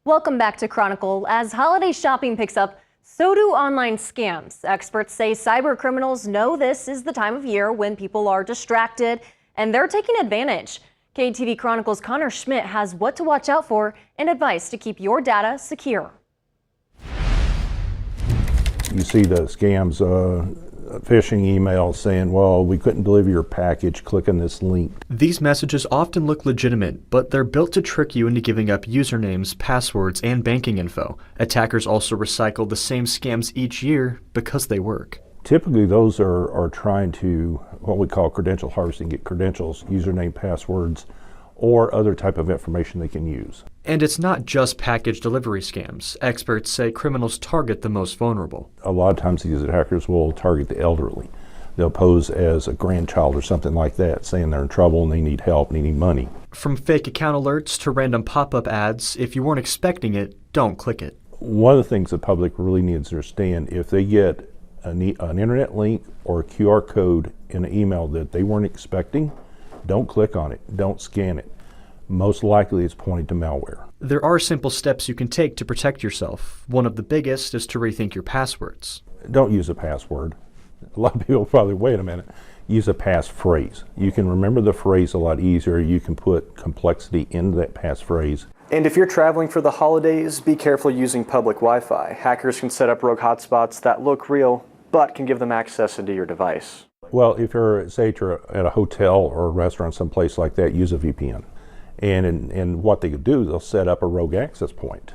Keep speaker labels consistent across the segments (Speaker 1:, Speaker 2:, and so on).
Speaker 1: Welcome back to Chronicle. As holiday shopping picks up, so do online scams. Experts say cyber criminals know this is the time of year when people are distracted and they're taking advantage. KETV Chronicle's Connor Schmidt has what to watch out for and advice to keep your data secure.
Speaker 2: You see the scams, phishing emails saying, well, we couldn't deliver your package, click on this link.
Speaker 3: These messages often look legitimate, but they're built to trick you into giving up usernames, passwords, and banking info. Attackers also recycle the same scams each year because they work.
Speaker 2: Typically, those are trying to, what we call credential harvesting, get credentials, username, passwords, or other type of information they can use.
Speaker 3: And it's not just package delivery scams. Experts say criminals target the most vulnerable.
Speaker 2: A lot of times these attackers will target the elderly. They'll pose as a grandchild or something like that, saying they're in trouble and they need help and they need money.
Speaker 3: From fake account alerts to random pop-up ads, if you weren't expecting it, don't click it.
Speaker 2: One of the things the public really needs to understand, if they get an internet link or a QR code in an email that they weren't expecting, don't click on it, don't scan it. Most likely it's pointing to malware.
Speaker 3: There are simple steps you can take to protect yourself. One of the biggest is to rethink your passwords.
Speaker 2: Don't use a password. A lot of people probably, wait a minute, use a passphrase. You can remember the phrase a lot easier. You can put complexity into that passphrase.
Speaker 4: And if you're traveling for the holidays, be careful using public Wi-Fi. Hackers can set up rogue hotspots that look real, but can give them access into your device.
Speaker 2: Well, if you're, say you're at a hotel or a restaurant, someplace like that, use a VPN. And what they could do, they'll set up a rogue access point.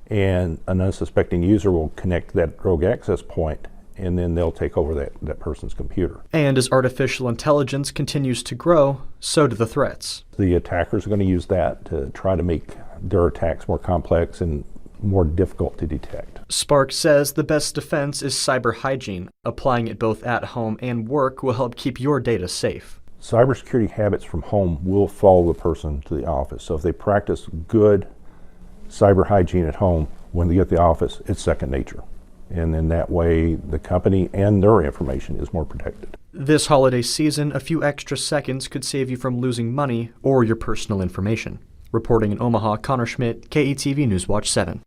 Speaker 2: And an unsuspecting user will connect that rogue access point, and then they'll take over that person's computer.
Speaker 3: And as artificial intelligence continues to grow, so do the threats.
Speaker 2: The attackers are going to use that to try to make their attacks more complex and more difficult to detect.
Speaker 3: Spark says the best defense is cyber hygiene. Applying it both at home and work will help keep your data safe.
Speaker 2: Cybersecurity habits from home will follow the person to the office. So if they practice good cyber hygiene at home, when they get to the office, it's second nature. And then that way the company and their information is more protected.
Speaker 3: This holiday season, a few extra seconds could save you from losing money or your personal information. Reporting in Omaha, Connor Schmidt, KETV Newswatch 7.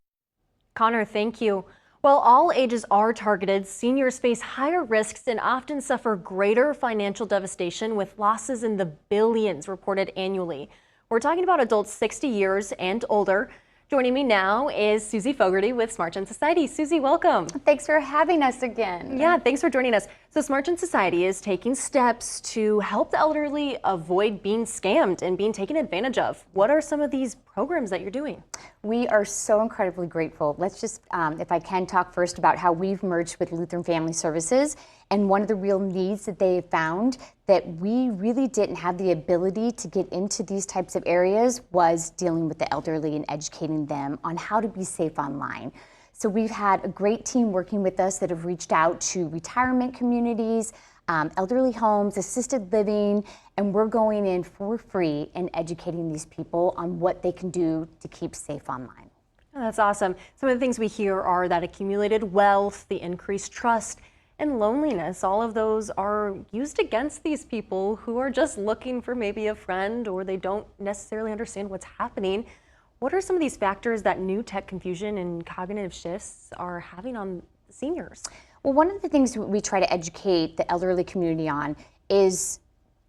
Speaker 1: Connor, thank you. While all ages are targeted, seniors face higher risks and often suffer greater financial devastation with losses in the billions reported annually. We're talking about adults 60 years and older. Joining me now is Susie Fogarty with SmartGen Society. Susie, welcome.
Speaker 5: Thanks for having us again.
Speaker 1: Yeah, thanks for joining us. So SmartGen Society is taking steps to help the elderly avoid being scammed and being taken advantage of. What are some of these programs that you're doing?
Speaker 5: We are so incredibly grateful. Let's just, if I can, talk first about how we've merged with Lutheran Family Services. And one of the real needs that they found that we really didn't have the ability to get into these types of areas was dealing with the elderly and educating them on how to be safe online. So we've had a great team working with us that have reached out to retirement communities, elderly homes, assisted living, and we're going in for free and educating these people on what they can do to keep safe online.
Speaker 1: Oh, that's awesome. Some of the things we hear are that accumulated wealth, the increased trust, and loneliness, all of those are used against these people who are just looking for maybe a friend or they don't necessarily understand what's happening. What are some of these factors that new tech confusion and cognitive shifts are having on seniors?
Speaker 5: Well, one of the things we try to educate the elderly community on is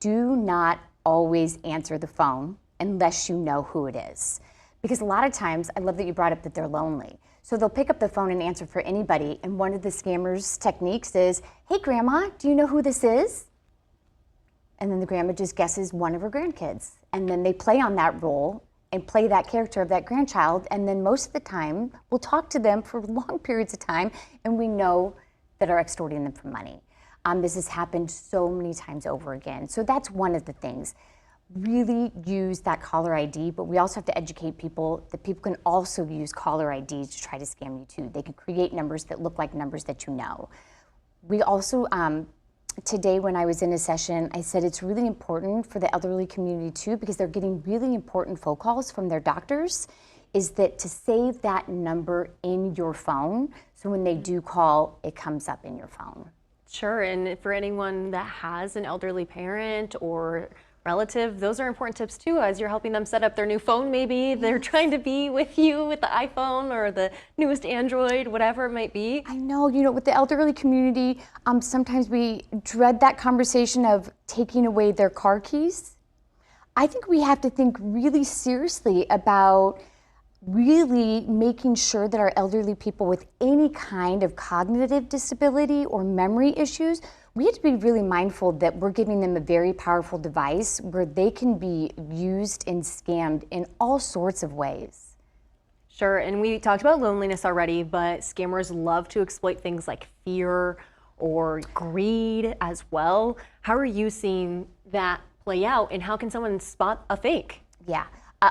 Speaker 5: do not always answer the phone unless you know who it is. Because a lot of times, I love that you brought up that they're lonely. So they'll pick up the phone and answer for anybody. And one of the scammers' techniques is, hey, Grandma, do you know who this is? And then the grandma just guesses one of her grandkids. And then they play on that role and play that character of that grandchild. And then most of the time, we'll talk to them for long periods of time, and we know that are extorting them for money. This has happened so many times over again. So that's one of the things. Really use that caller ID, but we also have to educate people that people can also use caller ID to try to scam you too. They can create numbers that look like numbers that you know. We also, today when I was in a session, I said it's really important for the elderly community too, because they're getting really important phone calls from their doctors, is that to save that number in your phone, so when they do call, it comes up in your phone.
Speaker 1: Sure, and for anyone that has an elderly parent or relative, those are important tips too as you're helping them set up their new phone. Maybe they're trying to be with you with the iPhone or the newest Android, whatever it might be.
Speaker 5: I know, with the elderly community, sometimes we dread that conversation of taking away their car keys. I think we have to think really seriously about really making sure that our elderly people with any kind of cognitive disability or memory issues, we have to be really mindful that we're giving them a very powerful device where they can be used and scammed in all sorts of ways.
Speaker 1: Sure, and we talked about loneliness already, but scammers love to exploit things like fear or greed as well. How are you seeing that play out, and how can someone spot a fake?
Speaker 5: Yeah.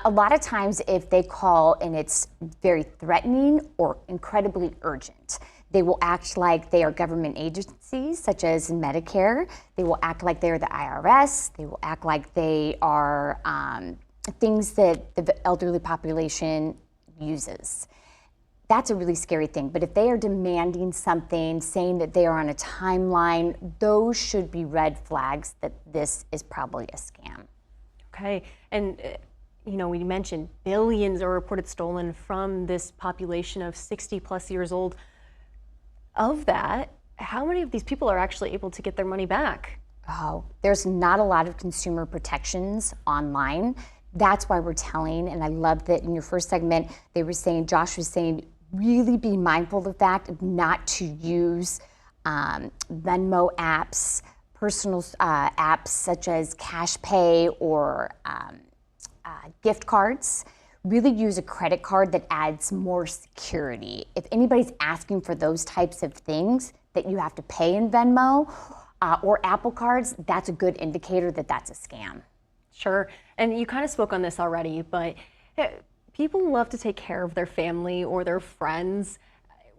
Speaker 5: A lot of times if they call and it's very threatening or incredibly urgent, they will act like they are government agencies such as Medicare. They will act like they're the IRS. They will act like they are things that the elderly population uses. That's a really scary thing. But if they are demanding something, saying that they are on a timeline, those should be red flags that this is probably a scam.
Speaker 1: Okay, and we mentioned billions are reported stolen from this population of 60 plus years old. Of that, how many of these people are actually able to get their money back?
Speaker 5: Oh, there's not a lot of consumer protections online. That's why we're telling, and I love that in your first segment, Josh was saying, really be mindful of the fact of not to use Venmo apps, personal apps such as Cash Pay or gift cards. Really use a credit card that adds more security. If anybody's asking for those types of things that you have to pay in Venmo or Apple cards, that's a good indicator that that's a scam.
Speaker 1: Sure, and you kind of spoke on this already, but people love to take care of their family or their friends.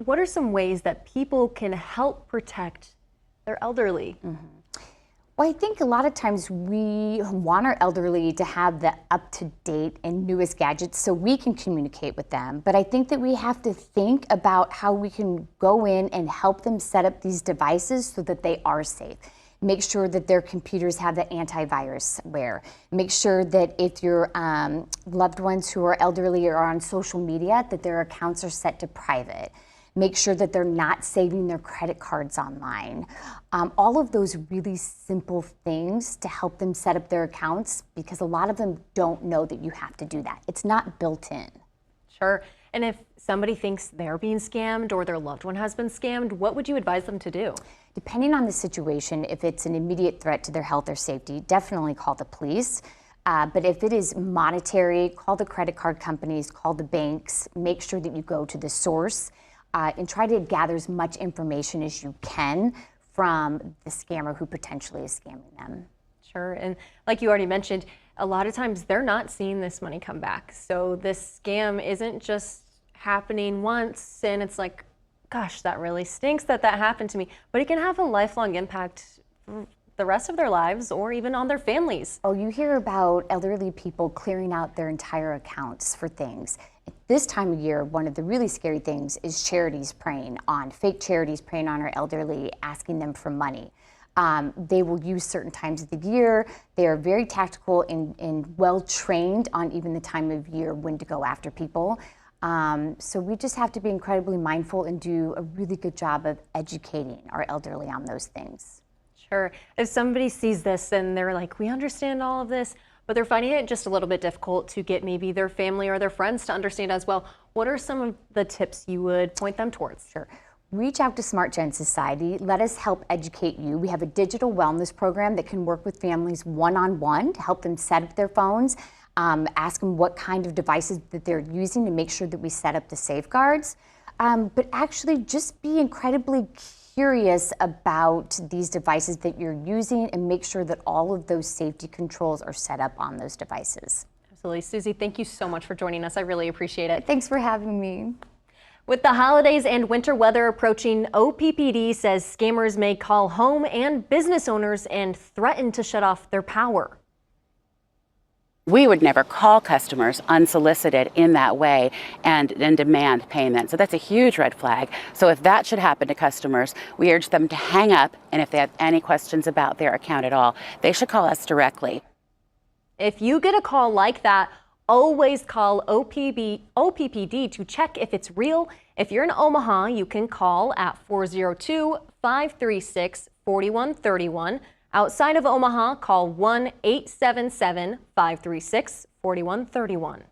Speaker 1: What are some ways that people can help protect their elderly?
Speaker 5: Mm-hmm. Well, I think a lot of times we want our elderly to have the up-to-date and newest gadgets so we can communicate with them. But I think that we have to think about how we can go in and help them set up these devices so that they are safe. Make sure that their computers have the antivirus. Make sure that if your loved ones who are elderly are on social media, that their accounts are set to private. Make sure that they're not saving their credit cards online. All of those really simple things to help them set up their accounts, because a lot of them don't know that you have to do that. It's not built in.
Speaker 1: Sure. And if somebody thinks they're being scammed or their loved one has been scammed, what would you advise them to do?
Speaker 5: Depending on the situation, if it's an immediate threat to their health or safety, definitely call the police. But if it is monetary, call the credit card companies, call the banks, make sure that you go to the source. And try to gather as much information as you can from the scammer who potentially is scamming them.
Speaker 1: Sure, and like you already mentioned, a lot of times they're not seeing this money come back. So this scam isn't just happening once and it's like, gosh, that really stinks that happened to me. But it can have a lifelong impact for the rest of their lives or even on their families.
Speaker 5: Oh, you hear about elderly people clearing out their entire accounts for things. At this time of year, one of the really scary things is fake charities preying on our elderly, asking them for money. They will use certain times of the year. They are very tactical and well trained on even the time of year when to go after people. So we just have to be incredibly mindful and do a really good job of educating our elderly on those things.
Speaker 1: Sure. If somebody sees this and they're like, we understand all of this, but they're finding it just a little bit difficult to get maybe their family or their friends to understand as well, what are some of the tips you would point them towards?
Speaker 5: Sure. Reach out to Smart Gen Society. Let us help educate you. We have a digital wellness program that can work with families one-on-one to help them set up their phones, ask them what kind of devices that they're using to make sure that we set up the safeguards. But actually just be incredibly curious about these devices that you're using and make sure that all of those safety controls are set up on those devices.
Speaker 1: Absolutely. Susie, thank you so much for joining us. I really appreciate it.
Speaker 5: Thanks for having me.
Speaker 1: With the holidays and winter weather approaching, OPPD says scammers may call home and business owners and threaten to shut off their power.
Speaker 6: We would never call customers unsolicited in that way and then demand payment. So that's a huge red flag. So if that should happen to customers, we urge them to hang up, and if they have any questions about their account at all, they should call us directly.
Speaker 1: If you get a call like that, always call OPPD to check if it's real. If you're in Omaha, you can call at 402-536-4131. Outside of Omaha, call 1-877-536-4131.